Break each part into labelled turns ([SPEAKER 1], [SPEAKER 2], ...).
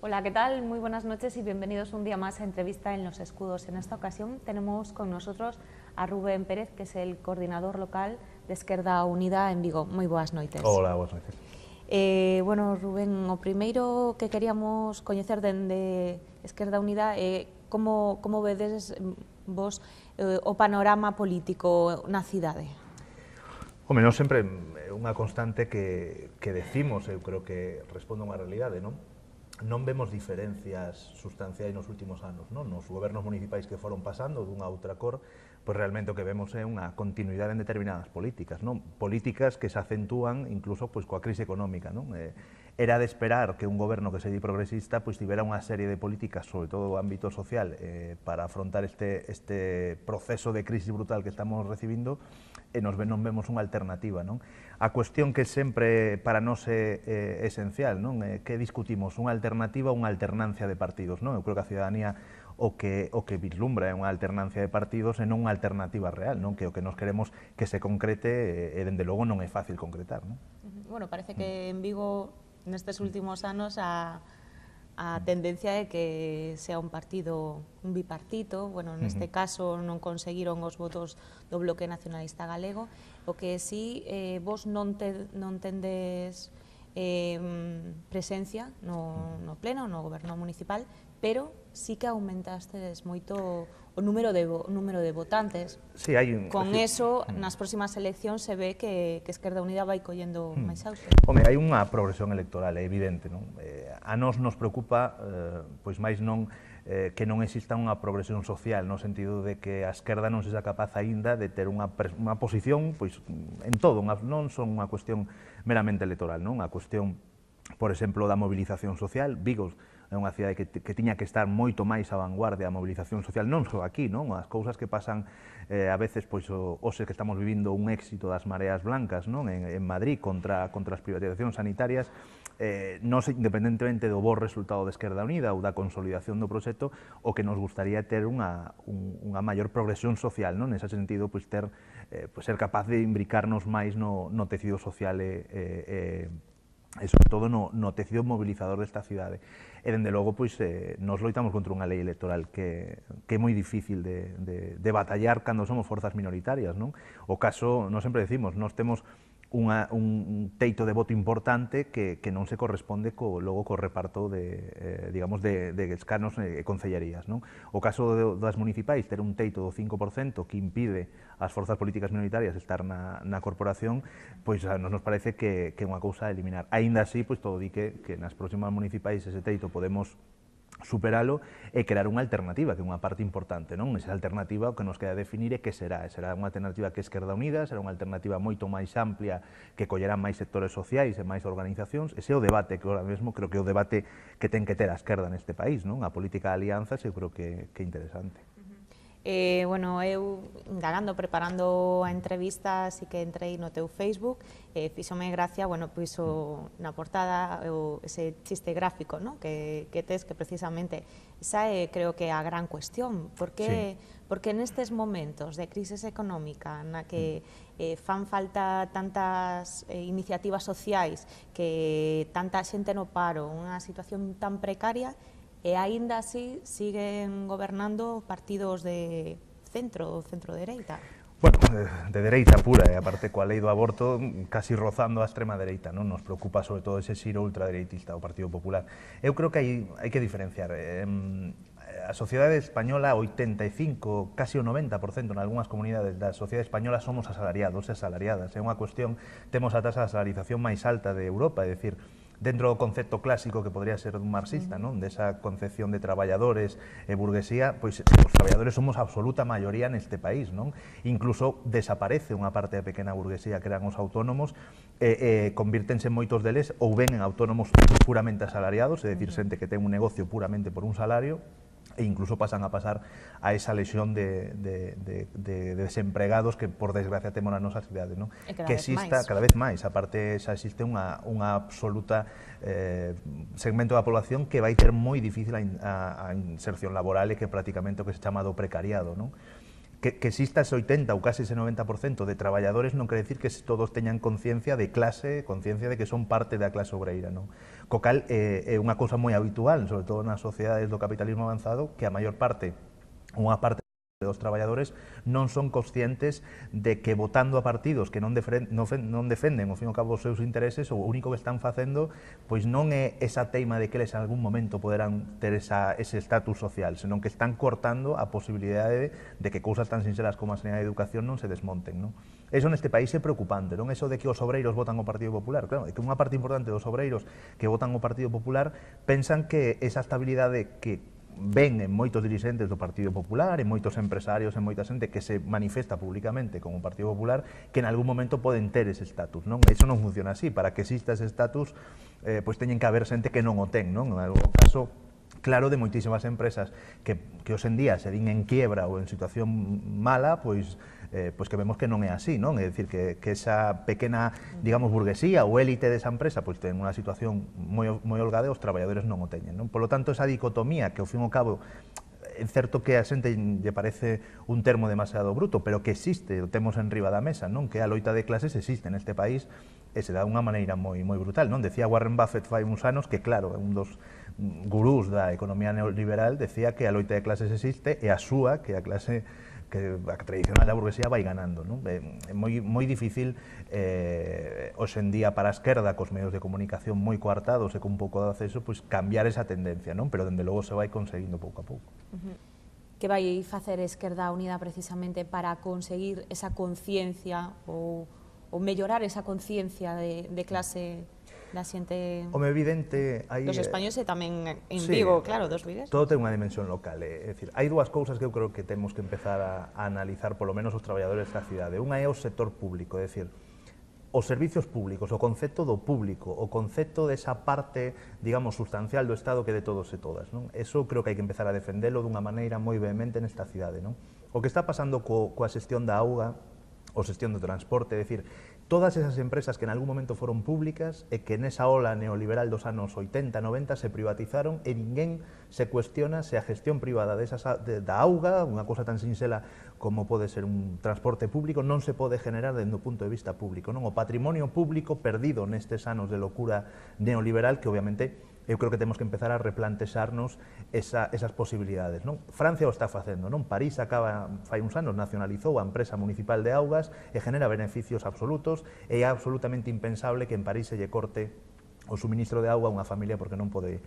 [SPEAKER 1] Hola, ¿qué tal? Muy buenas noches y bienvenidos un día más a Entrevista en los Escudos. En esta ocasión tenemos con nosotros a Rubén Pérez, que es el coordinador local de Esquerda Unida en Vigo. Moi boas noites.
[SPEAKER 2] Hola, boas noites.
[SPEAKER 1] Bueno, Rubén, o primeiro que queríamos coñecer dende Esquerda Unida é como vedes vos o panorama político na cidade?
[SPEAKER 2] Home, non sempre é unha constante que decimos, eu creo que responde a unha realidade, non? Non vemos diferencias sustanciais nos últimos anos, non? Nos gobernos municipais que foron pasando dunha outra cor, pois realmente o que vemos é unha continuidade en determinadas políticas, non? Políticas que se acentúan incluso pois coa crise económica, non? Era de esperar que un goberno que se di progresista pois tivera unha serie de políticas, sobre todo o ámbito social, para afrontar este proceso de crisis brutal que estamos recibindo, e non vemos unha alternativa, non? A cuestión que sempre para nós é esencial, non? Que discutimos unha alternativa ou unha alternancia de partidos, non? Eu creo que a ciudadanía o que vislumbra é unha alternancia de partidos e non unha alternativa real, non? Que o que nos queremos que se concrete e dende logo non é fácil concretar, non?
[SPEAKER 1] Bueno, parece que en Vigo nestes últimos anos a tendencia é que sea un partido, un bipartito. Bueno, neste caso non conseguiron os votos do Bloque Nacionalista Galego, o que si vos non tendes presencia no pleno, no goberno municipal, pero sí que aumentastedes moito o número de votantes.
[SPEAKER 2] Sí,
[SPEAKER 1] con eso, nas próximas eleccións se ve que Esquerda Unida vai collendo máis auxe.
[SPEAKER 2] Home, hai unha progresión electoral, é evidente, non? A nós nos preocupa, pois máis non, que non exista unha progresión social, no sentido de que a esquerda non sexa capaz aínda de ter unha posición, pois, en todo, non son unha cuestión meramente electoral, non? A cuestión, por exemplo, da movilización social. Vigo é unha cidade que tiña que estar moito máis á vanguardia da movilización social, non só aquí, non? As cousas que pasan a veces, pois, hoxe que estamos vivindo un éxito das mareas blancas, non? En Madrid contra as privatizacións sanitarias, nós, independentemente do bo resultado de Esquerda Unida ou da consolidación do proxecto, o que nos gustaría ter unha maior progresión social, non? Nese sentido, pois, ser capaz de imbricarnos máis no tecido social e sobre todo no tecido mobilizador desta cidade. E, dende logo, pois, nos loitamos contra unha lei electoral que é moi difícil de batallar cando somos forzas minoritarias, non? O caso, nós sempre decimos, nós temos un teito de voto importante que non se corresponde logo co reparto de escanos e concellerías, non? O caso das municipais, ter un teito do 5% que impide ás forzas políticas minoritarias estar na corporación, pois a nos parece que é unha cousa a eliminar. Aínda así, pois todo di que nas próximas municipais ese teito podemos superalo e crear unha alternativa, que é unha parte importante, non? Esa alternativa o que nos queda definir é que será unha alternativa que é Esquerda Unida, será unha alternativa moito máis amplia, que collerá máis sectores sociais e máis organizacións. Ese é o debate que ahora mesmo creo que é o debate que ten que ter a esquerda neste país, non? A política de alianzas eu creo que é interesante.
[SPEAKER 1] Bueno, eu indagando, preparando a entrevista, así que entrei no teu Facebook, fíxome gracia, bueno, pois na portada ese chiste gráfico, ¿no? que tes, que precisamente esa é, creo que, a gran cuestión. Porque nestes momentos de crisis económica na que fan falta tantas iniciativas sociais, que tanta xente no paro, unha situación tan precaria, e aínda así siguen gobernando partidos de centro-dereita.
[SPEAKER 2] Bueno, de dereita pura, e aparte coa lei do aborto casi rozando a extrema dereita, non? Nos preocupa sobre todo ese xiro ultradereitista do Partido Popular. Eu creo que hai que diferenciar. A sociedade española, 85, casi o 90% en algunhas comunidades da sociedade española somos asalariados e asalariadas. É unha cuestión, temos a tasa de salarización máis alta de Europa, é dicir, dentro do concepto clásico que podría ser un marxista, non? Desa concepción de traballadores e burguesía, pois os traballadores somos a absoluta maioría neste país, non? Incluso desaparece unha parte da pequena burguesía que eran os autónomos e convírtense moitos deles ou ben en autónomos puramente asalariados, é dicir, xente que ten un negocio puramente por un salario, e incluso pasan a pasar a esa lexión de desempregados que, por desgracia, temos na nosa cidade, non? Que exista cada vez máis, aparte xa existe unha absoluta segmento da población que vai ter moi difícil a inserción laboral e que prácticamente o que se chama do precariado, non? que exista ese 80 ou case ese 90% de traballadores non quere decir que todos teñan conciencia de clase, conciencia de que son parte da clase obreira, non? Co cal é unha cousa moi habitual, sobre todo nas sociedades do capitalismo avanzado, que a maior parte, unha parte dos traballadores non son conscientes de que votando a partidos que non defenden ao fin e ao cabo os seus intereses, o único que están facendo pois non é esa teima de que eles en algún momento poderán ter ese estatus social, senón que están cortando a posibilidade de que cousas tan sinceras como a sanidade e a educación non se desmonten, non? Eso neste país é preocupante, non? Eso de que os obreiros votan o Partido Popular, claro, é que unha parte importante dos obreiros que votan o Partido Popular pensan que esa estabilidade que ven en moitos dirixentes do Partido Popular, en moitos empresarios, en moita xente que se manifesta públicamente como Partido Popular, que en algún momento poden ter ese estatus, non? Eso non funciona así. Para que exista ese estatus, pois teñen que haber xente que non o ten, non? En algún caso claro de moitísimas empresas que hoxendía se din en quiebra ou en situación mala, pois que vemos que non é así, non? É dicir, que esa pequena, digamos, burguesía ou élite desa empresa pois ten unha situación moi holgada e os traballadores non o teñen, non? Por lo tanto, esa dicotomía que ao fin e ao cabo é certo que a xente lle parece un termo demasiado bruto, pero que existe, o temos en riba da mesa, non? Que a loita de clases existe neste país e se dá de unha maneira moi brutal, non? Decía Warren Buffett fai uns anos que, claro, un dos gurús da economía neoliberal decía que a loita de clases existe e a súa, que a clase que a tradicional da burguesía vai ganando, non? É moi difícil hoxe en día para a esquerda cos medios de comunicación moi coartados e con pouco de acceso pois cambiar esa tendencia, non? Pero dende logo se vai conseguindo pouco a pouco.
[SPEAKER 1] Que vai facer Esquerda Unida precisamente para conseguir esa conciencia ou mellorar esa conciencia de clase da xente...
[SPEAKER 2] Home, evidente...
[SPEAKER 1] Dos españoles e tamén en Vigo, claro, dos Vigueses.
[SPEAKER 2] Todo ten unha dimensión local. É dicir, hai dúas cousas que eu creo que temos que empezar a analizar, polo menos os traballadores da cidade. Unha é o sector público, é dicir, os servicios públicos, o concepto do público, o concepto desa parte, digamos, sustancial do Estado que de todos e todas, non? Eso creo que hai que empezar a defendelo dunha maneira moi vehemente nesta cidade, non? O que está pasando coa xestión da auga, o xestión do transporte, é dicir, todas esas empresas que en algún momento foron públicas e que nesa ola neoliberal dos anos 80, 90 se privatizaron e ninguén se cuestiona se a gestión privada da auga, unha cousa tan sinxela como pode ser un transporte público, non se pode generar dende o punto de vista público, non? O patrimonio público perdido nestes anos de locura neoliberal que obviamente eu creo que temos que empezar a replantexarnos esas posibilidades, non? Francia o está facendo, non? París fai uns anos nacionalizou a empresa municipal de augas e genera beneficios absolutos e é absolutamente impensable que en París se lle corte o suministro de auga a unha familia porque non pode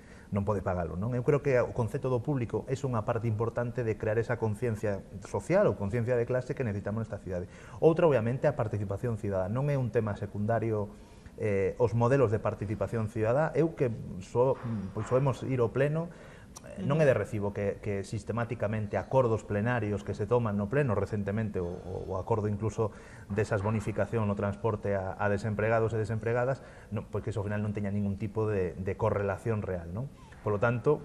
[SPEAKER 2] pagalo, non? Eu creo que o concepto do público é unha parte importante de crear esa conciencia social ou conciencia de clase que necesitamos nesta cidade. Outra, obviamente, a participación cidadá. Non é un tema secundario os modelos de participación cidadá. Eu que soemos ir ao pleno, non é de recibo que sistemáticamente acordos plenarios que se toman no pleno, recentemente o acordo incluso desas bonificación no transporte a desempregados e desempregadas, porque iso ao final non teña ningún tipo de correlación real, non? Por lo tanto,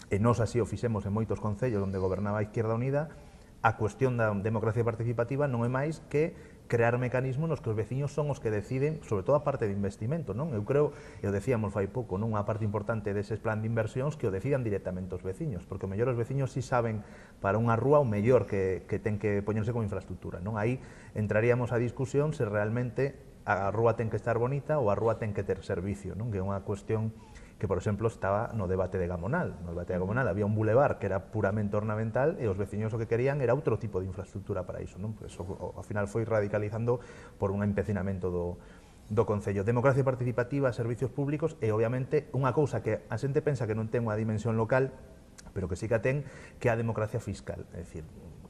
[SPEAKER 2] e nós así o fixemos en moitos concellos onde gobernaba a Izquierda Unida, a cuestión da democracia participativa non é máis que crear mecanismos nos que os veciños son os que deciden, sobre todo a parte de investimento, non? Eu creo, e o decíamos fai pouco, non? Unha parte importante deses plan de inversións que o decidan directamente os veciños, porque o mellor os veciños si saben para unha rúa o mellor que ten que poñerse como infraestructura, non? Aí entraríamos a discusión se realmente a rúa ten que estar bonita ou a rúa ten que ter servicio, non? Que é unha cuestión que, por exemplo, estaba no debate de Gamonal. No debate de Gamonal había un bulevar que era puramente ornamental e os veciños o que querían era outro tipo de infraestructura para iso, non? Pues eso, ao final foi radicalizando por un empecinamento do Concello. Democracia participativa, servicios públicos e, obviamente, unha cousa que a xente pensa que non ten unha dimensión local, pero que sí que ten, que é a democracia fiscal. É dicir,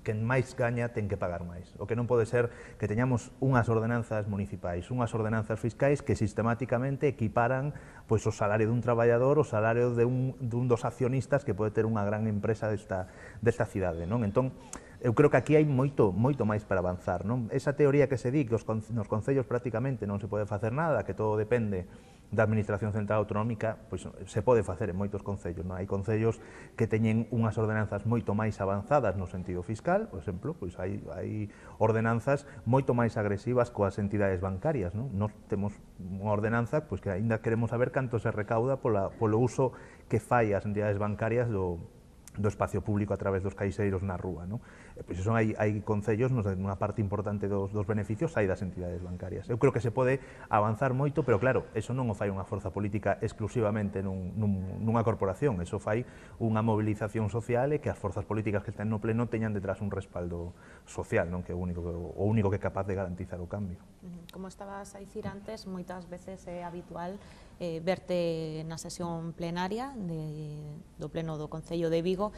[SPEAKER 2] quen máis gaña ten que pagar máis. O que non pode ser que teñamos unhas ordenanzas municipais, unhas ordenanzas fiscais que sistemáticamente equiparan pois o salario dun traballador, o salario dun dos accionistas que pode ter unha gran empresa desta cidade, non? Entón, eu creo que aquí hai moito máis para avanzar, non? Esa teoría que se di que nos concellos prácticamente non se pode facer nada, que todo depende da Administración Central Autonómica, pois se pode facer en moitos concellos, non? Hai concellos que teñen unhas ordenanzas moito máis avanzadas no sentido fiscal, por exemplo, pois hai ordenanzas moito máis agresivas coas entidades bancarias, non? Nós temos unha ordenanza pois que aínda queremos saber canto se recauda polo uso que fai as entidades bancarias do espacio público a través dos caixeiros na rúa, non? Pois son hai concellos nos unha parte importante dos beneficios sai das entidades bancarias. Eu creo que se pode avanzar moito, pero claro, eso non o fai unha forza política exclusivamente nunha corporación, eso fai unha movilización social e que as forzas políticas que están no pleno teñan detrás un respaldo social, non, que é o único que é capaz de garantizar o cambio.
[SPEAKER 1] Como estabas a dicir antes, moitas veces é habitual verte na sesión plenaria do pleno do Concello de Vigo.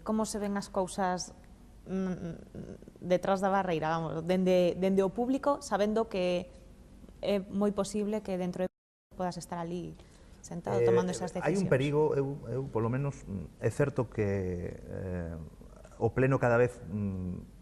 [SPEAKER 1] Como se ven as cousas detrás da barreira, vamos, dende o público, sabendo que é moi posible que dentro de podas estar ali sentado tomando esas decisións?
[SPEAKER 2] Hai un perigo, eu polo menos, é certo que o pleno cada vez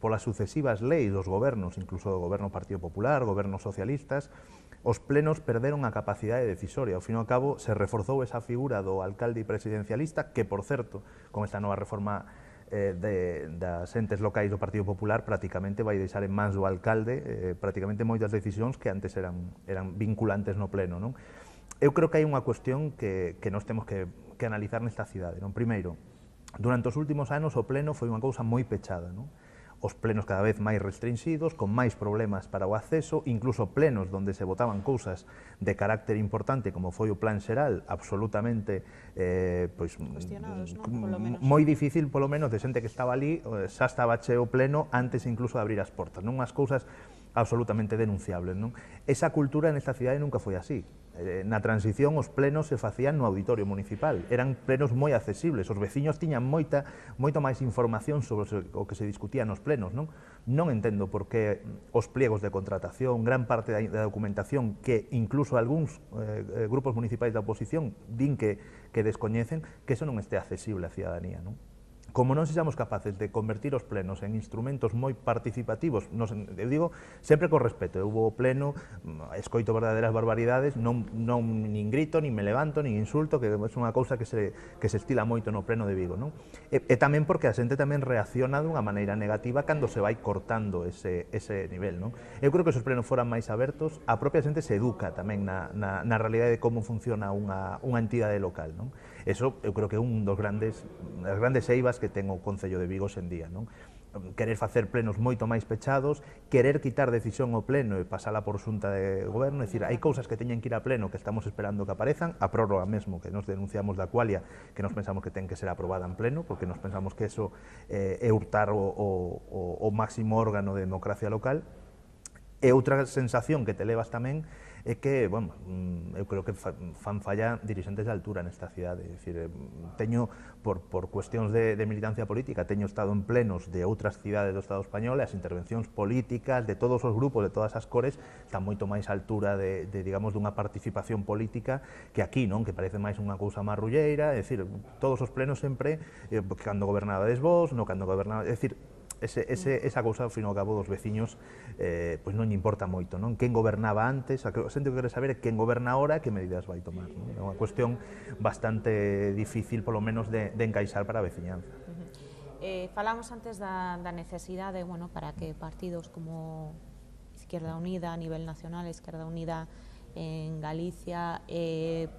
[SPEAKER 2] polas sucesivas leis dos gobernos, incluso do goberno Partido Popular, gobernos socialistas, os plenos perderon a capacidade decisoria. Ao fin e ao cabo, se reforzou esa figura do alcalde presidencialista, que, por certo, con esta nova reforma das entes locais do Partido Popular prácticamente vai deixar en mans do alcalde prácticamente moitas decisións que antes eran vinculantes no pleno, non? Eu creo que hai unha cuestión que nós temos que analizar nesta cidade, non? Primeiro, durante os últimos anos o pleno foi unha cousa moi pechada, non? Os plenos cada vez máis restringidos, con máis problemas para o acceso, incluso plenos onde se votaban cousas de carácter importante, como foi o plan xeral, absolutamente
[SPEAKER 1] cuestionados, non?
[SPEAKER 2] Moi difícil, polo menos, de xente que estaba ali, xa estaba cheo o pleno antes incluso de abrir as portas, non? As cousas absolutamente denunciables, non? Esa cultura nesta cidade nunca foi así. Na transición os plenos se facían no auditorio municipal, eran plenos moi accesibles, os veciños tiñan moito máis información sobre o que se discutía nos plenos, non? Non entendo por que os pliegos de contratación, gran parte da documentación que incluso algúns grupos municipais da oposición din que descoñecen, que eso non este accesible á cidadanía, non? Como non sexamos capaces de convertir os plenos en instrumentos moi participativos, eu digo sempre con respeto, eu vou ao pleno, escoito verdadeiras barbaridades, non nin grito, nin me levanto, nin insulto, que é unha cousa que se estila moito no pleno de Vigo, non? E tamén porque a xente tamén reacciona dunha maneira negativa cando se vai cortando ese nivel, non? Eu creo que se os plenos foran máis abertos, a propia xente se educa tamén na realidade de como funciona unha entidade local, non? Eso eu creo que é un das grandes eivas que ten o Concello de Vigo en día, non? Querer facer plenos moito máis pechados, querer quitar decisión ao pleno e pasala por xunta de goberno, é dicir, hai cousas que teñen que ir a pleno que estamos esperando que aparezan, a prórroga mesmo que nos denunciamos da Qualia, que nos pensamos que ten que ser aprobada en pleno, porque nos pensamos que eso é hurtar o máximo órgano de democracia local. E outra sensación que te levas tamén é que, bueno, eu creo que fan falla dirixentes de altura nesta cidade, é dicir, teño, por cuestións de militancia política, teño estado en plenos de outras cidades do Estado español e as intervencións políticas de todos os grupos, de todas as cores, están moito máis a altura digamos, dunha participación política que aquí, non? Que parece máis unha cousa marrulleira, é dicir, todos os plenos sempre, cando gobernabades vos, no cando gobernabades, é dicir, esa cousa, ao fin e ao cabo, dos veciños pois non lle importa moito, non? Quen gobernaba antes, a xente que quere saber é quen goberna ahora e que medidas vai tomar, non? É unha cuestión bastante difícil, polo menos, de encaixar para a veciñanza.
[SPEAKER 1] Falamos antes da necesidade, bueno, para que partidos como Izquierda Unida a nivel nacional, Izquierda Unida en Galicia,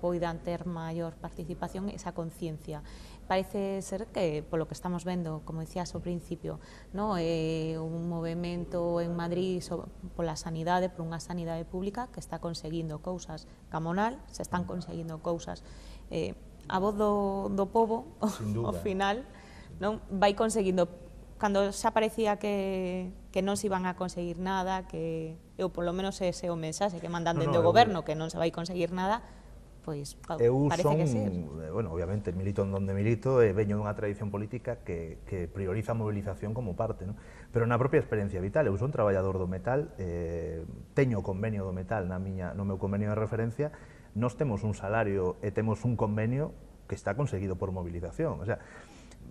[SPEAKER 1] poidan ter maior participación, esa conciencia. Parece ser que, polo que estamos vendo, como decías ao principio, no, un movimento en Madrid pola sanidade, por unha sanidade pública que está conseguindo cousas camonal, se están conseguindo cousas a voz do pobo, ao final, non vai conseguindo, cando xa parecía que non se iban a conseguir nada, que eu polo menos ese o mensaxe que mandan dende o goberno, que non se vai conseguir nada, pois parece que sí.
[SPEAKER 2] Bueno, obviamente, milito onde milito e veño dunha tradición política que prioriza a movilización como parte, non? Pero na propia experiencia vital, eu son traballador do metal, teño o convenio do metal no meu convenio de referencia, nós temos un salario e temos un convenio que está conseguido por movilización, o sea,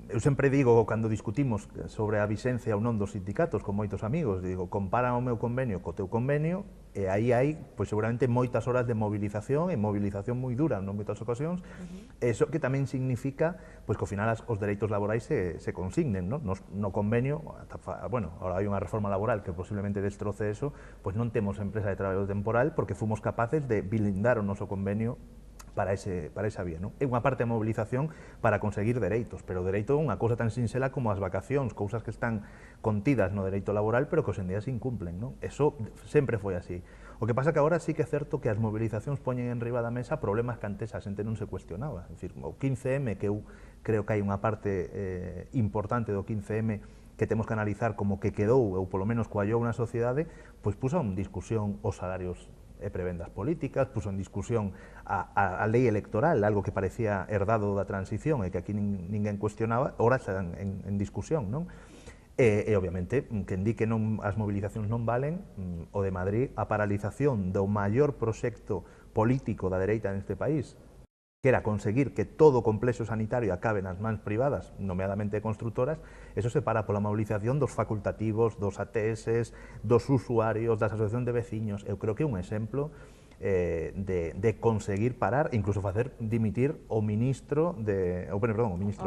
[SPEAKER 2] eu sempre digo, cando discutimos sobre a vixencia ou non dos sindicatos con moitos amigos, digo, comparan o meu convenio co teu convenio e aí hai, pois seguramente, moitas horas de movilización e movilización moi dura en moitas ocasións, eso que tamén significa pois que ao final os dereitos laborais se consignen, non? No convenio, bueno, ahora hai unha reforma laboral que posiblemente destroce eso, pois non temos empresa de traballo temporal porque fomos capaces de blindar o noso convenio para esa vía, non? É unha parte de mobilización para conseguir dereitos, pero o dereito é unha cousa tan sinxela como as vacacións, cousas que están contidas no dereito laboral, pero que hoxe en día se incumplen, non? Eso sempre foi así. O que pasa que agora sí que é certo que as mobilizacións poñen en riba da mesa problemas que antes a xente non se cuestionaba. É dicir, o 15M, que eu creo que hai unha parte importante do 15M que temos que analizar como que quedou, ou polo menos coallou na sociedade, pois puso en discusión os salarios e prebendas políticas, puso en discusión a lei electoral, algo que parecía herdado da transición e que aquí ninguén cuestionaba, ora está en discusión, non? E obviamente, quen di que as movilizacións non valen, o de Madrid, a paralización do maior proxecto político da dereita neste país, que era conseguir que todo o complexo sanitario acabe nas mans privadas, nomeadamente constructoras, eso se para pola movilización dos facultativos, dos ATS, dos usuarios, das asociacións de veciños. Eu creo que é un exemplo de conseguir parar, incluso facer dimitir o ministro, o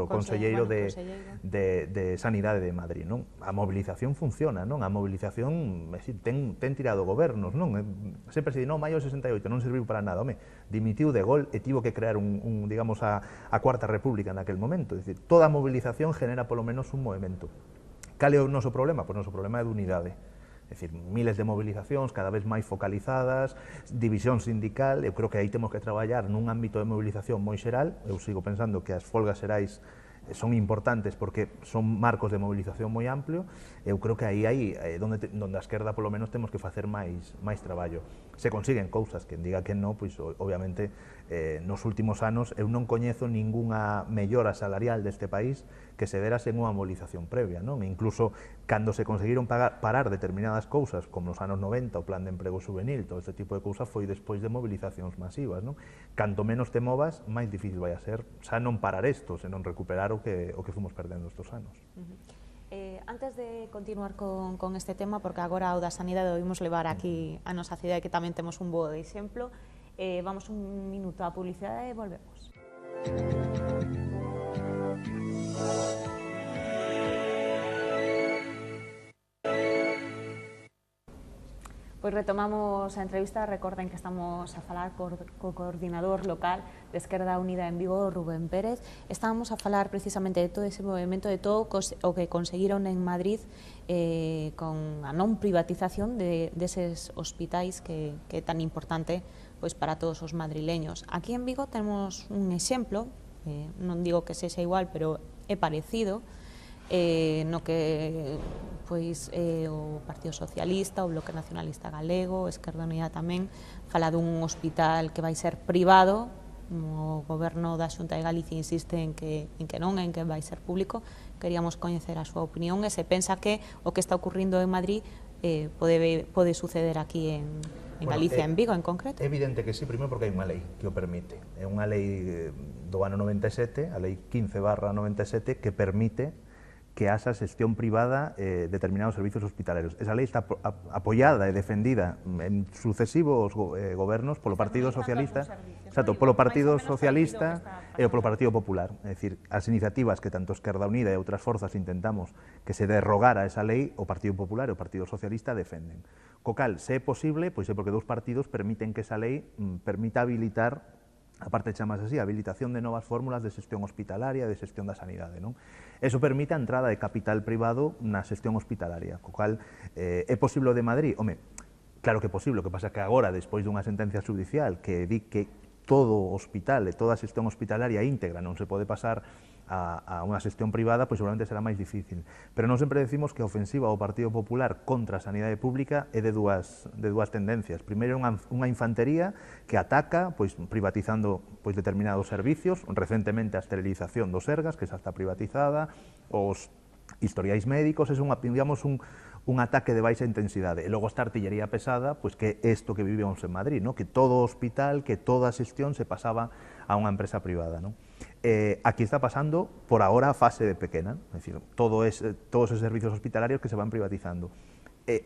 [SPEAKER 2] conselleiro de Sanidade de Madrid, non? A mobilización funciona, non? A mobilización ten tirado gobernos, non? Sempre se di, non, maio 68 non serviu para nada, home, dimitiu de gol e tivo que crear digamos, a Cuarta República naquel momento. É dicir, toda movilización genera polo menos un movimento. Cal é o noso problema? Pois o noso problema é de unidade. É dicir, miles de movilizacións cada vez máis focalizadas, división sindical, eu creo que aí temos que traballar nun ámbito de movilización moi xeral. Eu sigo pensando que as folgas xerais son importantes porque son marcos de movilización moi amplio. Eu creo que aí donde a esquerda polo menos temos que facer máis traballo. Se consiguen cousas, quen diga que non, pois obviamente nos últimos anos eu non coñezo ningunha mellora salarial deste país que se dera sen unha movilización previa, non? E incluso cando se conseguiron parar determinadas cousas, como nos anos 90, o plan de emprego juvenil, todo este tipo de cousas foi despois de movilizacións masivas, non? Canto menos te movas, máis difícil vai a ser xa non parar isto, senón recuperar o que fomos perdendo estes anos.
[SPEAKER 1] Antes de continuar con este tema, porque agora o da sanidade o vimos levar aquí a nosa cidade, que tamén temos un bo de exemplo, vamos un minuto a publicidade e volvemos. Pois retomamos a entrevista. Recorden que estamos a falar co coordinador local de Esquerda Unida en Vigo, Rubén Pérez. Estábamos a falar precisamente de todo ese movimento, de todo o que conseguiron en Madrid con a non privatización deses hospitais que é tan importante pois para todos os madrileños. Aquí en Vigo temos un exemplo, non digo que sexa igual, pero é parecido, no que pois o Partido Socialista, o Bloque Nacionalista Galego, Esquerda Unida tamén, fala dun hospital que vai ser privado. O goberno da Xunta de Galicia insiste en que non, en que vai ser público. Queríamos coñecer a súa opinión e se pensa que o que está ocurrindo en Madrid pode suceder aquí en Galicia, en Vigo en concreto.
[SPEAKER 2] É evidente que sí, primeiro porque hai unha lei que o permite. É unha lei do ano 97, a lei 15/97, que permite que haxa xestión privada determinados servicios hospitalarios. Esa lei está apoiada e defendida en sucesivos gobernos polo Partido Socialista, polo Partido Socialista e polo Partido Popular. É dicir, as iniciativas que tanto Esquerda Unida e outras forzas intentamos que se derrogara esa lei, o Partido Popular e o Partido Socialista defenden. Co cal, se é posible, pois é porque dous partidos permiten que esa lei permita habilitar, a parte chamas así, a habilitación de novas fórmulas de xestión hospitalaria, de xestión da sanidade, non? Eso permite a entrada de capital privado na xestión hospitalaria, co cal é posible o de Madrid? Home, claro que é posible, o que pasa que agora, despois dunha sentencia judicial que di que todo hospital e toda a xestión hospitalaria íntegra non se pode pasar a unha xestión privada, pois seguramente será máis difícil. Pero non sempre decimos que a ofensiva do Partido Popular contra a sanidade pública é de dúas tendencias. Primeiro, unha infantería que ataca, pois privatizando pois determinados servicios, recentemente a esterilización dos Sergas, que xa está privatizada, os historiais médicos, é digamos un ataque de baixa intensidade. E logo esta artillería pesada, pois que é isto que vivimos en Madrid, ¿no? Que todo hospital, que toda a xestión se pasaba a unha empresa privada, ¿no? Aquí está pasando, por ahora, a fase de pequena, é dicir, todos os servicios hospitalarios que se van privatizando.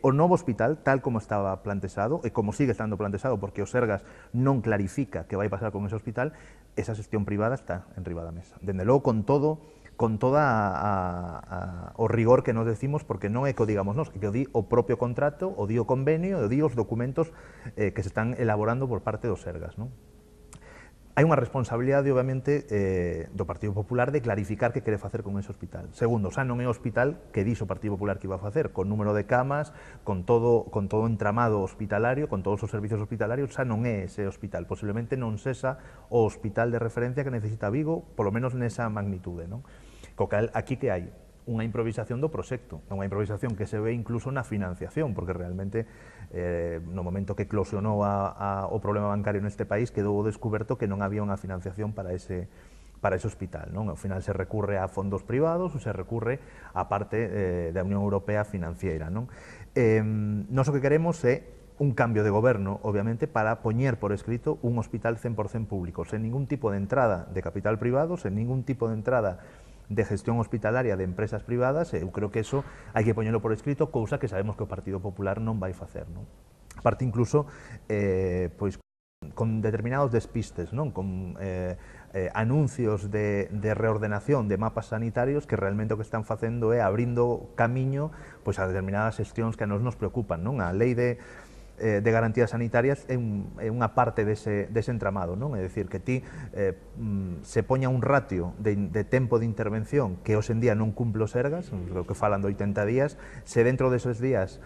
[SPEAKER 2] O novo hospital, tal como estaba plantexado, e como sigue estando plantexado, porque o Sergas non clarifica que vai pasar con ese hospital, esa xestión privada está en riba da mesa. Dende logo, con todo o rigor que nos decimos, porque non é que o digamos nós, que o di o propio contrato, o di o convenio, o di os documentos que se están elaborando por parte do Sergas, non? hai unha responsabilidade, obviamente, do Partido Popular de clarificar que quere facer con ese hospital. Segundo, xa non é o hospital que dixo o Partido Popular que iba a facer, con número de camas, con todo o entramado hospitalario, con todos os servicios hospitalarios, xa non é ese hospital. Posiblemente non sexa o hospital de referencia que necesita Vigo, polo menos nesa magnitude, non? Co cal, aquí que hai? Unha improvisación do proxecto, unha improvisación que se ve incluso na financiación, porque realmente no momento que eclosionou o problema bancario neste país quedou descuberto que non había unha financiación para ese hospital, non? Ao final se recurre a fondos privados ou se recurre a parte da Unión Europea financiera, non? Nós o que queremos é un cambio de goberno, obviamente, para poñer por escrito un hospital 100% público, sen ningún tipo de entrada de capital privado, sen ningún tipo de entrada de gestión hospitalaria de empresas privadas. Eu creo que eso hai que poñelo por escrito, cousa que sabemos que o Partido Popular non vai facer, non? Aparte, incluso, pois, con determinados despistes, non? Con anuncios de reordenación de mapas sanitarios que realmente o que están facendo é abrindo camiño pois, a determinadas xestións que a nos preocupan, non? A lei de garantías sanitarias é unha parte dese entramado, non? É dicir, que ti se poña un ratio de tempo de intervención que hoxe en día non cumple os Sergas, creo que falan de 80 días, se dentro deses días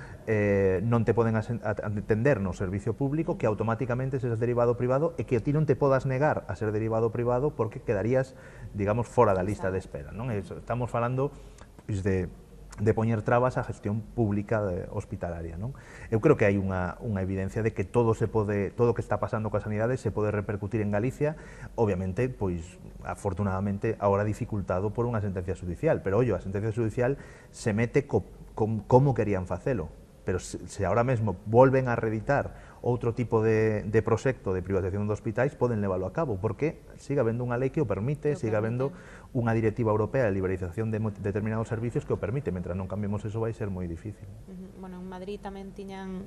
[SPEAKER 2] non te poden atender no servicio público, que automáticamente seas derivado privado e que a ti non te podas negar a ser derivado privado porque quedarías, digamos, fora da lista de espera, non? Estamos falando pois, de poñer trabas á gestión pública hospitalaria, non? Eu creo que hai unha evidencia de que todo o que está pasando coa sanidade se pode repercutir en Galicia, obviamente, pois, afortunadamente, agora dificultado por unha sentencia judicial, pero, ollo, a sentencia judicial se mete como querían facelo, pero se ahora mesmo volven a reeditar outro tipo de proxecto de privatización de hospitais, poden leválo a cabo, porque siga habendo unha lei que o permite, siga habendo unha directiva europea de liberalización de determinados servicios que o permite. Mentre non cambiemos eso vai ser moi difícil.
[SPEAKER 1] Bueno, en Madrid tamén tiñan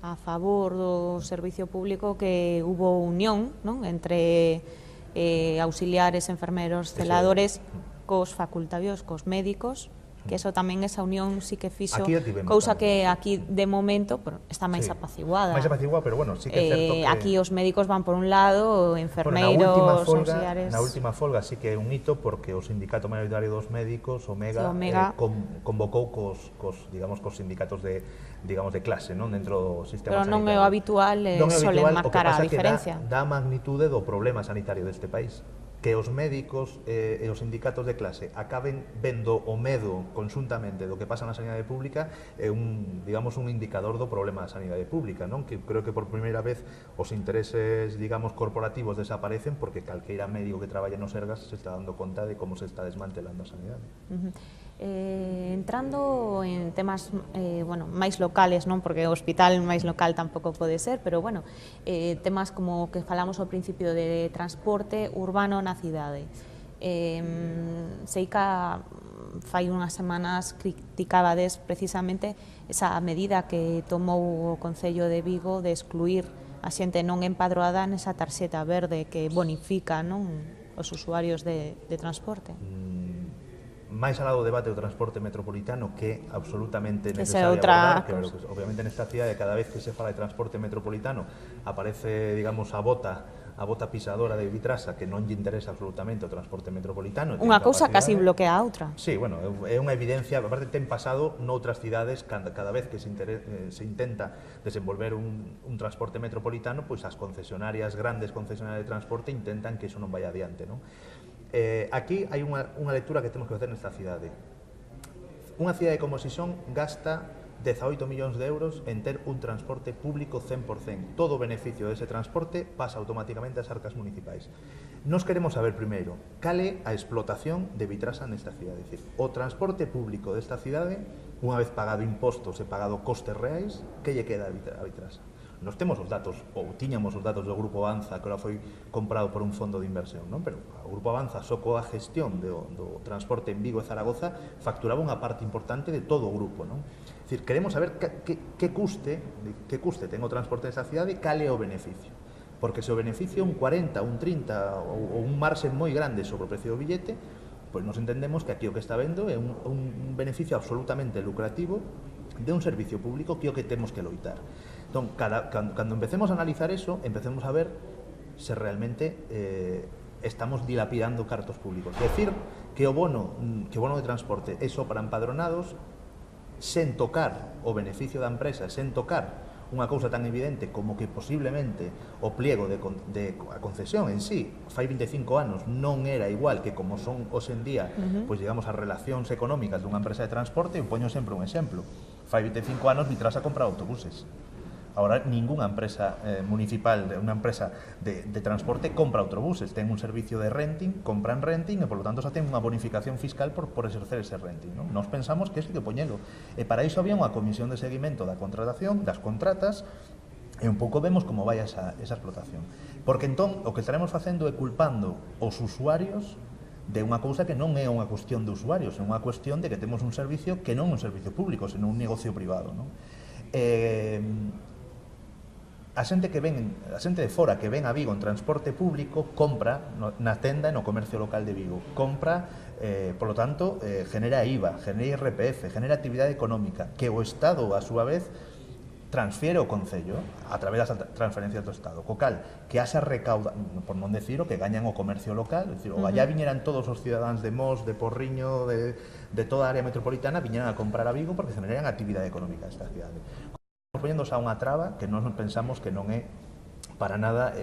[SPEAKER 1] a favor do servicio público que hubo unión, non? Entre auxiliares, enfermeros, celadores, cos facultarios, cos médicos, que eso tamén, esa unión sí que fixo, cousa que aquí de momento está máis apaciguada.
[SPEAKER 2] Máis apaciguada, pero bueno, sí que é certo que...
[SPEAKER 1] Aquí os médicos van por un lado, enfermeiros, auxiliares...
[SPEAKER 2] Na última folga sí que é un hito, porque o sindicato mayoritario dos médicos, Omega, convocou cos sindicatos de clase, non, dentro do sistema sanitario.
[SPEAKER 1] Pero non é o habitual, solen marcar a diferencia.
[SPEAKER 2] Da magnitude do problema sanitario deste país. Que os médicos e os sindicatos de clase acaben vendo o medo conxuntamente do que pasa na sanidade pública é un indicador do problema da sanidade pública, non? Que creo que por primeira vez os intereses, corporativos desaparecen porque calqueira médico que traballa nos Sergas se está dando conta de como se está desmantelando a sanidade.
[SPEAKER 1] Entrando en temas máis locales, non? Porque o hospital máis local tampouco pode ser, pero temas como que falamos ao principio de transporte urbano na cidade. Sei que fai unhas semanas criticabades precisamente esa medida que tomou o Concello de Vigo de excluir a xente non empadroada nesa tarxeta verde que bonifica, non, os usuarios de transporte.
[SPEAKER 2] Máis alá do debate do transporte metropolitano, que é absolutamente necesario abordar, que obviamente nesta cidade cada vez que se fala de transporte metropolitano aparece, a bota pisadora de Vitrasa, que non lle interesa absolutamente o transporte metropolitano.
[SPEAKER 1] Unha cousa casi bloquea a outra.
[SPEAKER 2] Sí, bueno, é unha evidencia, aparte ten pasado noutras cidades, cada vez que se intenta desenvolver un transporte metropolitano, pois as grandes concesionarias de transporte intentan que iso non vaya adiante, non? Aquí hai unha lectura que temos que facer nesta cidade. Unha cidade como Sison gasta 18 millóns de euros en ter un transporte público 100%. Todo o beneficio dese transporte pasa automáticamente ás arcas municipais. Nos queremos saber primeiro cal é a explotación de Vitrasa nesta cidade. É dicir, o transporte público desta cidade, unha vez pagado impostos e pagado costes reais, que lle queda a Vitrasa? Nos temos os datos, ou tiñamos os datos do Grupo Avanza, que ahora foi comprado por un fondo de inversión, non? Pero o Grupo Avanza, só coa gestión do transporte en Vigo e Zaragoza, facturaba unha parte importante de todo o grupo, non? É dicir, queremos saber que custe ten o transporte nesa cidade e cal é o beneficio. Porque se o beneficio é un 40, un 30 ou un marxen moi grande sobre o precio do billete, pois nos entendemos que aquí o que está vendo é un beneficio absolutamente lucrativo de un servicio público que é o que temos que loitar. Entón, cando empecemos a analizar eso, empecemos a ver se realmente estamos dilapidando cartos públicos. Decir que o bono de transporte é só para empadronados, sen tocar o beneficio da empresa, sen tocar unha cousa tan evidente como que posiblemente o pliego de a concesión en sí fai 25 anos non era igual que como son hoxe en día, pois digamos as relacións económicas dunha empresa de transporte. Eu poño sempre un exemplo: fai 25 anos Vitrasa compra autobuses. Ahora ninguna empresa municipal, unha empresa de transporte compra autobuses, ten un servicio de renting, compran renting e por lo tanto xa ten unha bonificación fiscal por exercer ese renting, non? Nos pensamos que iso hai que poñelo, e para iso había unha comisión de seguimento da contratación, das contratas, e un pouco vemos como vai esa explotación, porque entón o que estaremos facendo é culpando os usuarios de unha cousa que non é unha cuestión de usuarios, é unha cuestión de que temos un servicio que non é un servicio público, senón un negocio privado, non? A xente de fora que ven a Vigo en transporte público compra na tenda e no comercio local de Vigo, compra, por lo tanto, genera IVA, genera IRPF, genera actividade económica que o Estado, a súa vez, transfiere ao Concello a través das transferencias do Estado, co cal que haxa recauda, por non decir o que gañan o comercio local, é dicir, o allá viñeran todos os cidadáns de Mos, de Porriño, de toda a área metropolitana, viñeran a comprar a Vigo porque generaran actividade económica desta cidade. Poñéndose a unha traba que nós pensamos que non é para nada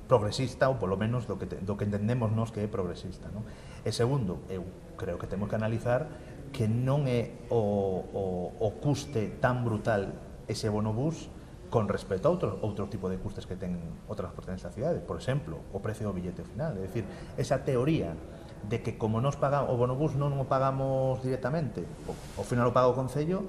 [SPEAKER 2] progresista, ou polo menos do que entendemos nós que é progresista, non? E segundo, eu creo que temos que analizar que non é o custe tan brutal ese bonobús con respecto a outro tipo de custes que ten o transporte nesta cidade. Por exemplo, o precio do billete final, é dicir, esa teoría de que como nos pagamos o bonobús non o pagamos directamente, ao final o paga o Concello,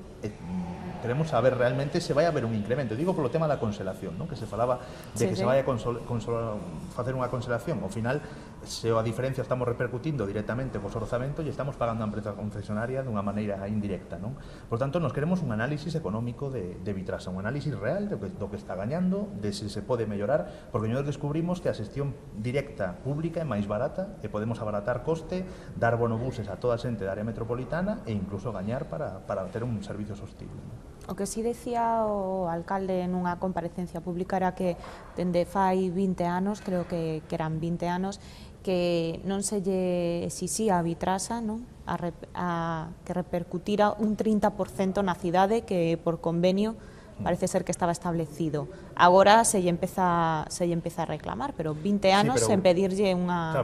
[SPEAKER 2] queremos saber realmente se vai haber un incremento. Digo polo tema da conselación, non? Que se falaba de que se vai a facer unha conselación. Ao final, se a diferencia estamos repercutindo directamente cos orzamentos e estamos pagando a empresa concesionaria dunha maneira indirecta, non? Por tanto, nos queremos un análisis económico de Vitrasa, un análisis real do que está gañando, de se pode mellorar, porque nós descubrimos que a xestión directa pública é máis barata e podemos abaratar coste, dar bonobuses a toda a xente da área metropolitana e incluso gañar para ter un servicio sostible.
[SPEAKER 1] O que si decía o alcalde nunha comparecencia pública era que dende fai 20 anos, creo que eran 20 anos, que non se lle exixía a Vitrasa, non? Que repercutira un 30% na cidade que por convenio parece ser que estaba establecido. Agora se lle empeza a reclamar, pero 20 anos sen pedirlle unha...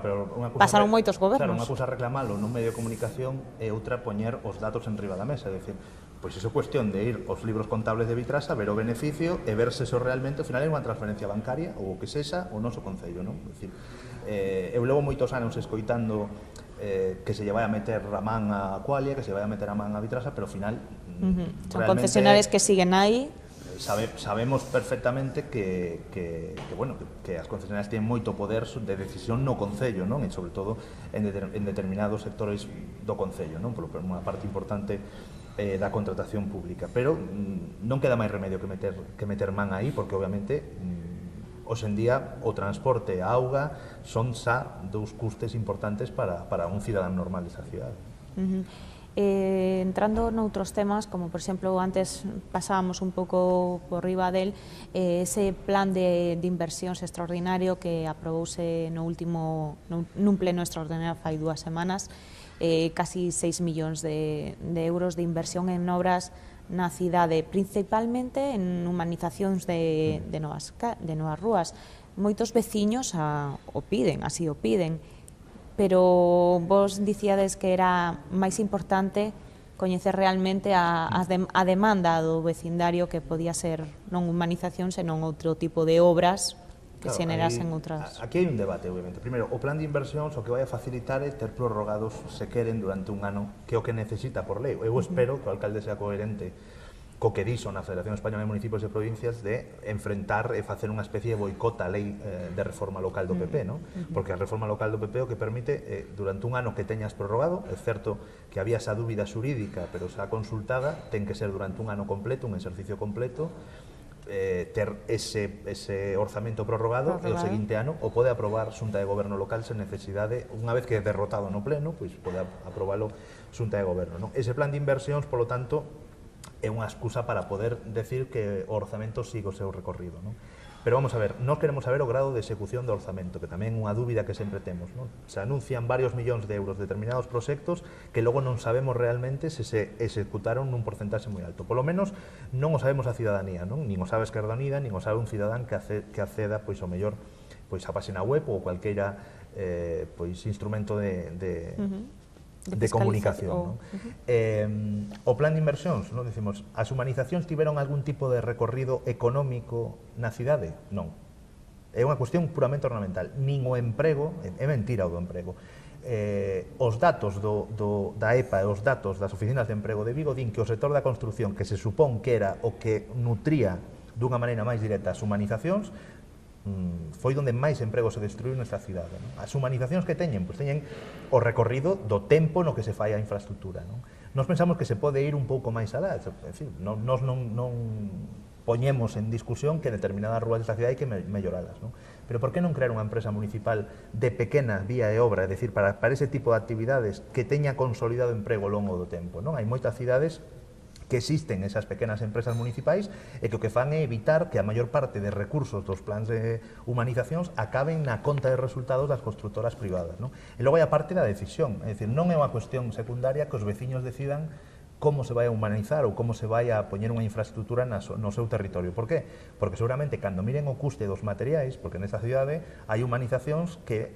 [SPEAKER 1] Pasaron moitos gobernos.
[SPEAKER 2] Claro, unha cousa reclamalo nun medio de comunicación e outra poñer os datos en riba da mesa, é dicir, pois iso é cuestión de ir aos libros contables de Vitrasa, ver o beneficio e ver se iso realmente, ao final, é unha transferencia bancaria ou o que sexa o noso Concello, non? É dicir, eu levo moitos anos escoitando que se lle vai a meter a man a Qualia, que se vai a meter a man a Vitrasa, pero ao final...
[SPEAKER 1] Son concesionarios que siguen aí.
[SPEAKER 2] Sabemos perfectamente que as concesionarias tienen moito poder de decisión no Concello, non? E sobre todo en determinados sectores do Concello, non? Por unha parte importante da contratación pública, pero non queda máis remedio que meter man aí, porque obviamente hoxe en día o transporte e a auga son xa dous custes importantes para un cidadán normal desa cidade.
[SPEAKER 1] Entrando noutros temas, como por exemplo antes pasábamos un pouco por riba del, ese plan de inversións extraordinario que aprobouse nun pleno extraordinario fai 2 semanas, casi 6 millóns de euros de inversión en obras na cidade, principalmente en humanizacións de novas rúas. Moitos veciños o piden, así o piden, pero vos dicíades que era máis importante coñecer realmente a demanda do vecindario, que podía ser non humanización, senón outro tipo de obras que xenerasen outras...
[SPEAKER 2] Aquí hai un debate, obviamente. Primeiro, o plan de inversións o que vai a facilitar é ter prorrogados, se queren, durante un ano, que é o que necesita por lei. Eu espero que o alcalde sea coherente co que dixo na Federación Española de Municipios e Provincias de enfrentar e facer unha especie de boicota a lei de reforma local do PP, non? Porque a reforma local do PP o que permite durante un ano que teñas prorrogado, é certo que había esa dúbida xurídica, pero xa consultada, ten que ser durante un ano completo, un exercicio completo, ter ese orzamento prorrogado e o seguinte ano o pode aprobar Xunta de Goberno local sen necesidade, unha vez que é derrotado no pleno, pois pode aprobalo Xunta de Goberno, non? Ese plan de inversións, polo tanto, é unha excusa para poder decir que o orzamento siga o seu recorrido, non? Pero vamos a ver, non queremos saber o grado de execución do orzamento, que tamén é unha dúbida que sempre temos, non? Se anuncian varios millóns de euros de determinados proxectos que logo non sabemos realmente se se executaron nun porcentaxe moi alto. Polo menos non o sabemos a cidadanía, non? Nin o sabe Esquerda Unida, nin o sabe un cidadán que acceda pois ao mellor pois a página web ou cualqueira pois instrumento de comunicación. O plan de inversións, non dicimos, as humanizacións tiveron algún tipo de recorrido económico na cidade? Non. É unha cuestión puramente ornamental. Nin o emprego, é mentira o do emprego. Os datos da EPA e os datos das oficinas de emprego de Vigo din que o sector da construción, que se supón que era o que nutría dunha maneira máis directa as humanizacións, foi onde máis emprego se destruiu nesta cidade. Non? As humanizacións que teñen, pois teñen o recorrido do tempo no que se fai a infraestructura. Non? Nos pensamos que se pode ir un pouco máis alá, nos non poñemos en discusión que determinadas rúas desta cidade hai que melloralas. Non? Pero por que non crear unha empresa municipal de pequena vía e obra, é dicir, para ese tipo de actividades que teña consolidado emprego ao longo do tempo? Non? Hai moitas cidades que existen esas pequenas empresas municipais e que o que fan é evitar que a maior parte de recursos dos plans de humanizacións acaben na conta de resultados das constructoras privadas. Non? E logo hai a parte da decisión, é dicir, non é unha cuestión secundaria que os veciños decidan como se vai a humanizar ou como se vai a poñer unha infraestructura no seu territorio. Por qué? Porque seguramente cando miren o custe dos materiais, porque nesta cidade hai humanizacións que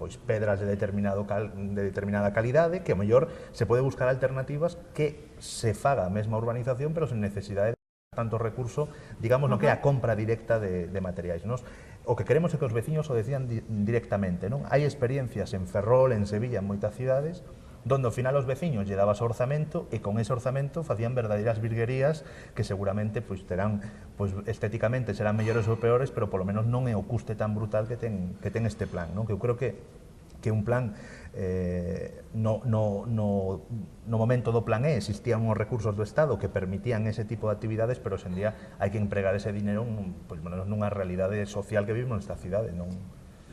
[SPEAKER 2] pois pedras de determinada calidade, que ao mellor se pode buscar alternativas que se faga a mesma urbanización, pero sen necesidade de tanto recurso, digamos, no que é a compra directa de materiais. Nos, o que queremos é que os veciños o decidan directamente. Non? Hai experiencias en Ferrol, en Sevilla, en moitas cidades, donde ao final os veciños lle dabas orzamento e con ese orzamento facían verdadeiras virguerías que seguramente pois terán, pois estéticamente serán mellores ou peores, pero polo menos non é o custe tan brutal que ten este plan, non? Que eu creo que un plan no momento do plan E existían uns recursos do Estado que permitían ese tipo de actividades, pero hoxe en día hai que empregar ese dinero nunha realidade social que vivimos nesta cidade, non?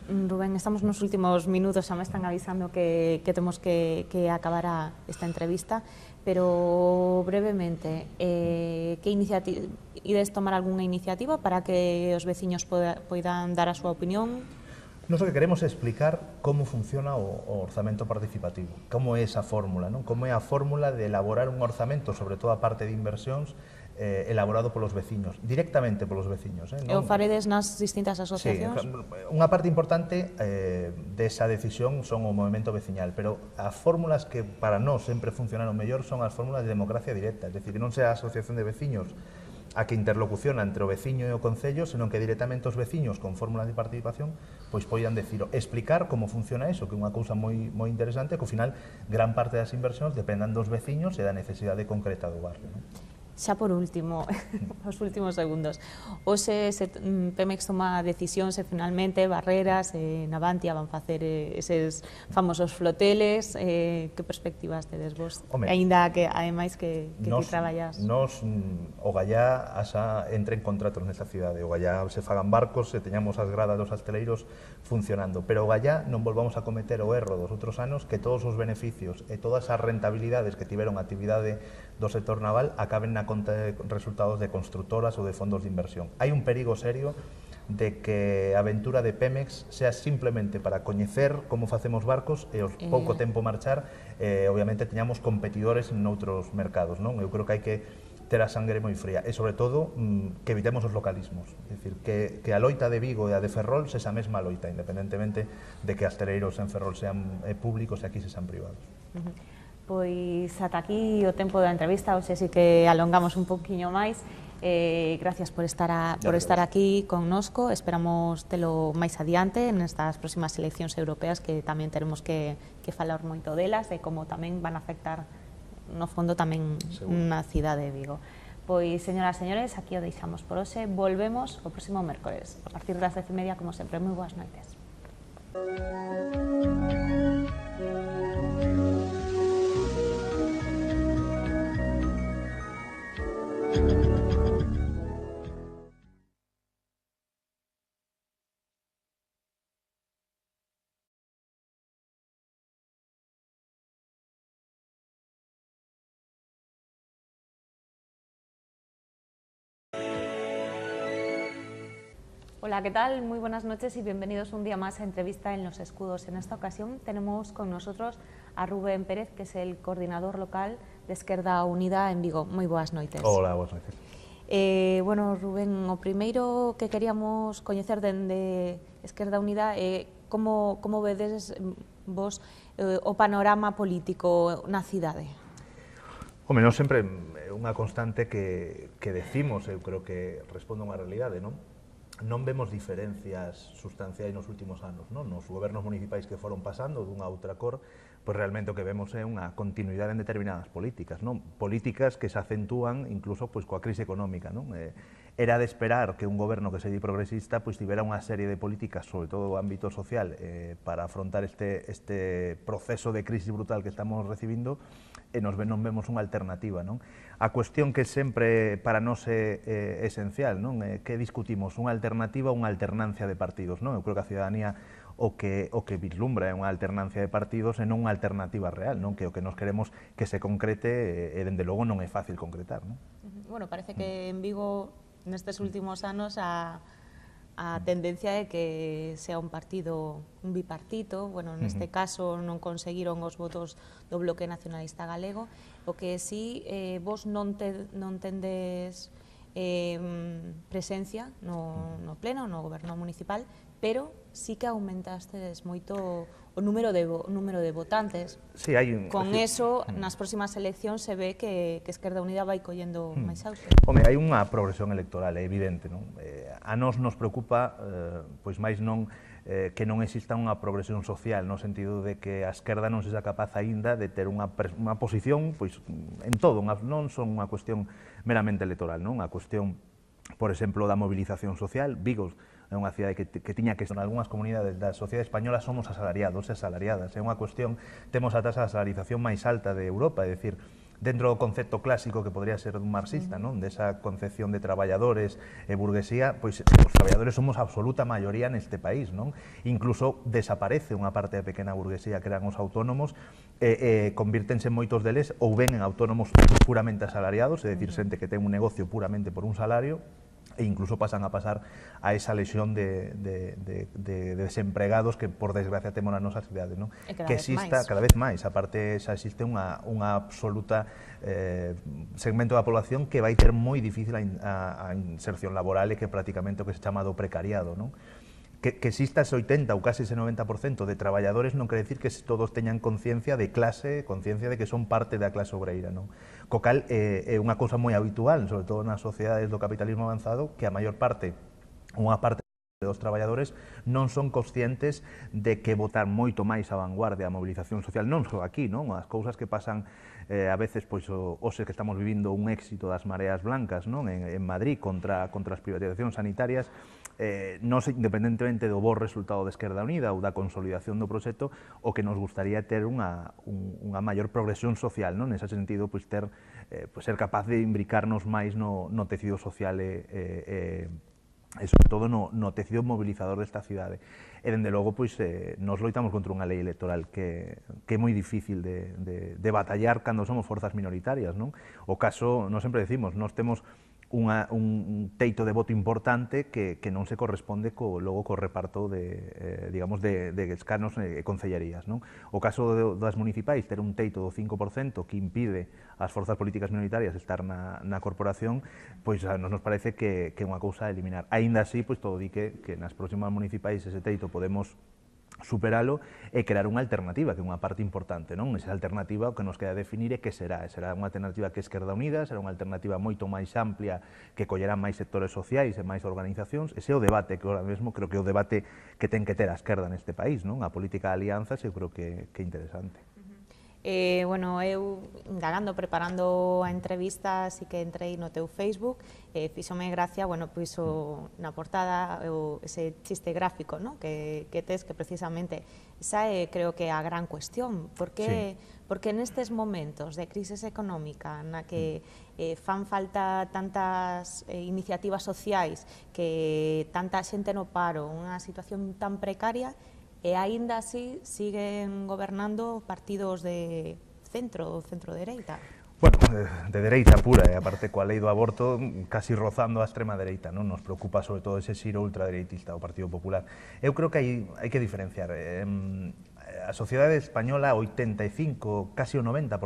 [SPEAKER 1] Rubén, estamos nos últimos minutos, xa me están avisando que temos que acabar esta entrevista, pero brevemente, que iniciativa, ides tomar algunha iniciativa para que os veciños poidan dar a súa opinión?
[SPEAKER 2] Nos o que queremos é explicar como funciona o orzamento participativo, como é esa fórmula, non? Como é a fórmula de elaborar un orzamento, sobre todo a parte de inversións, elaborado polos veciños, directamente polos veciños.
[SPEAKER 1] E o faredes nas distintas asociacións?
[SPEAKER 2] Sí, unha parte importante desa decisión son o movimento veciñal, pero as fórmulas que para nós sempre funcionaron mellor son as fórmulas de democracia directa, é dicir, que non sea a asociación de veciños a que interlocuciona entre o veciño e o concello, senón que directamente os veciños con fórmulas de participación pois poidan explicar como funciona eso, que é unha cousa moi interesante, que ao final gran parte das inversións dependan dos veciños e da necesidade concreta do barrio. Non?
[SPEAKER 1] Xa por último, os últimos segundos, hoxe Pemex toma decisións e finalmente Barreras e Navantia van facer eses famosos floteles, que perspectivas tedes vos? Ainda que, ademais, que ti traballas?
[SPEAKER 2] Nos, o Gallá entre en contratos nesta cidade, o Gallá se fagan barcos, se teñamos as gradas dos asteleiros funcionando, pero o Gallá non volvamos a cometer o erro dos outros anos que todos os beneficios e todas as rentabilidades que tiveron a actividade do sector naval acaben na conta de resultados de constructoras ou de fondos de inversión. Hai un perigo serio de que a aventura de Pemex sea simplemente para coñecer como facemos barcos e ao pouco tempo marchar, obviamente teñamos competidores en outros mercados, non? Eu creo que hai que ter a sangre moi fría e, sobre todo, que evitemos os localismos. É dicir, que a loita de Vigo e a de Ferrol sexa a mesma loita, independentemente de que asteleiros en Ferrol sean públicos e aquí sean privados.
[SPEAKER 1] Pois ata aquí o tempo da entrevista, hoxe sí que alongamos un poquinho máis. Gracias por estar aquí connosco, esperamos telo máis adiante nestas próximas eleccións europeas, que tamén teremos que falar moito delas e como tamén van a afectar no fondo tamén na cidade de Vigo. Pois, señoras e señores, aquí o deixamos por hoxe, volvemos o próximo mércores a partir das 10:30, como sempre. Moi boas noites. Hola, ¿qué tal? Muy buenas noches y bienvenidos un día más a Entrevista en los Escudos. En esta ocasión tenemos con nosotros a Rubén Pérez, que es el coordinador local de Esquerda Unida en Vigo. Moi boas noites.
[SPEAKER 2] Hola, boas noites.
[SPEAKER 1] Bueno, Rubén, o primeiro que queríamos coñecer dende Esquerda Unida é como vedes vos o panorama político na cidade?
[SPEAKER 2] Home, non sempre é unha constante que decimos, eu creo que responde a unha realidade, non? Non vemos diferencias sustanciais nos últimos anos, non? Nos gobernos municipais que foron pasando dunha outra cor, pois realmente o que vemos é unha continuidade en determinadas políticas, non? Políticas que se acentúan incluso pois coa crise económica, non? Era de esperar que un goberno que se di progresista pois tivera unha serie de políticas, sobre todo o ámbito social, para afrontar este proceso de crise brutal que estamos recibindo, e non vemos unha alternativa, non? A cuestión que sempre para nós é esencial, non? Que discutimos unha alternativa ou unha alternancia de partidos, non? Eu creo que a ciudadanía o que vislumbra é unha alternancia de partidos e non unha alternativa real, non? Que o que nos queremos que se concrete e dende logo non é fácil concretar, non?
[SPEAKER 1] Bueno, parece que en Vigo nestes últimos anos a tendencia é que sea un partido, un bipartito, bueno, neste caso non conseguiron os votos do Bloque Nacionalista Galego, o que si vos non tendes presencia no pleno, no goberno municipal, pero sí que aumentastes moito o número de votantes.
[SPEAKER 2] Sí,
[SPEAKER 1] con eso, nas próximas eleccións se ve que Esquerda Unida vai collendo máis auxe.
[SPEAKER 2] Home, hai unha progresión electoral, é evidente, non? A nos preocupa, pois máis non que non exista unha progresión social, no sentido de que a esquerda non sexa capaz aínda de ter unha posición, pois, en todo, non son unha cuestión meramente electoral, non? A cuestión, por exemplo, da movilización social. Vigo é unha cidade que tiña que, en algunhas comunidades da sociedade española somos asalariados e asalariadas, é unha cuestión, temos a tasa de asalarización máis alta de Europa, é dicir, dentro do concepto clásico que podría ser un marxista, non? Desa concepción de traballadores e burguesía, pois os traballadores somos a absoluta maioría neste país, non? Incluso desaparece unha parte da pequena burguesía que eran os autónomos e convírtense moitos deles ou ven en autónomos puramente asalariados, é dicir, xente que ten un negocio puramente por un salario, e incluso pasan a pasar a esa lexión de desempregados que, por desgracia, temos na nosa cidade, non? Que exista cada vez máis, aparte xa existe unha absoluta segmento da población que vai ter moi difícil a inserción laboral e que prácticamente o que se chama do precariado, non? Que exista ese 80 ou case ese 90% de traballadores non quere decir que todos teñan conciencia de clase, conciencia de que son parte da clase obreira, non? Co cal é unha cousa moi habitual, sobre todo nas sociedades do capitalismo avanzado, que a maior parte, unha parte dos traballadores non son conscientes de que botar moito máis a vanguardia a mobilización social, non só aquí, non? As cousas que pasan a veces, pois, hoxe que estamos vivindo un éxito das mareas blancas, non? En Madrid contra as privatizacións sanitarias, non independentemente do bo resultado de Esquerda Unida ou da consolidación do proxecto, o que nos gustaría ter unha maior progresión social, non? Nese sentido, pois, ser capaz de imbricarnos máis no tecido social e sobre todo no tecido mobilizador desta cidade. E, dende logo, pois, nos loitamos contra unha lei electoral que é moi difícil de batallar cando somos forzas minoritarias, non? O caso, nós sempre decimos, nós temos un teito de voto importante que non se corresponde logo co reparto de escanos e concellerías, non? O caso das municipais, ter un teito do 5% que impide ás forzas políticas minoritarias estar na corporación, pois a nos parece que é unha cousa a eliminar. Aínda así, pois todo di que nas próximas municipais ese teito podemos superalo e crear unha alternativa, que é unha parte importante, non? Esa alternativa o que nos queda definir é que será unha alternativa que é Esquerda Unida, será unha alternativa moito máis amplia que collerá máis sectores sociais e máis organizacións. Ese é o debate que ahora mesmo creo que é o debate que ten que ter a esquerda neste país, non? A política de alianzas eu creo que é interesante.
[SPEAKER 1] Bueno, eu indagando, preparando a entrevista, así que entrei no teu Facebook, fíxome gracia, bueno, pois na portada ese chiste gráfico, ¿no? que tes, que precisamente esa é, creo que, a gran cuestión, porque nestes momentos de crisis económica na que fan falta tantas iniciativas sociais, que tanta xente no paro, unha situación tan precaria, e aínda así siguen gobernando partidos de centro-dereita.
[SPEAKER 2] Bueno, de dereita pura, e aparte coa lei do aborto casi rozando a extrema dereita, non? Nos preocupa sobre todo ese xiro ultradereitista do Partido Popular. Eu creo que hai que diferenciar. A sociedade española, 85, casi o 90%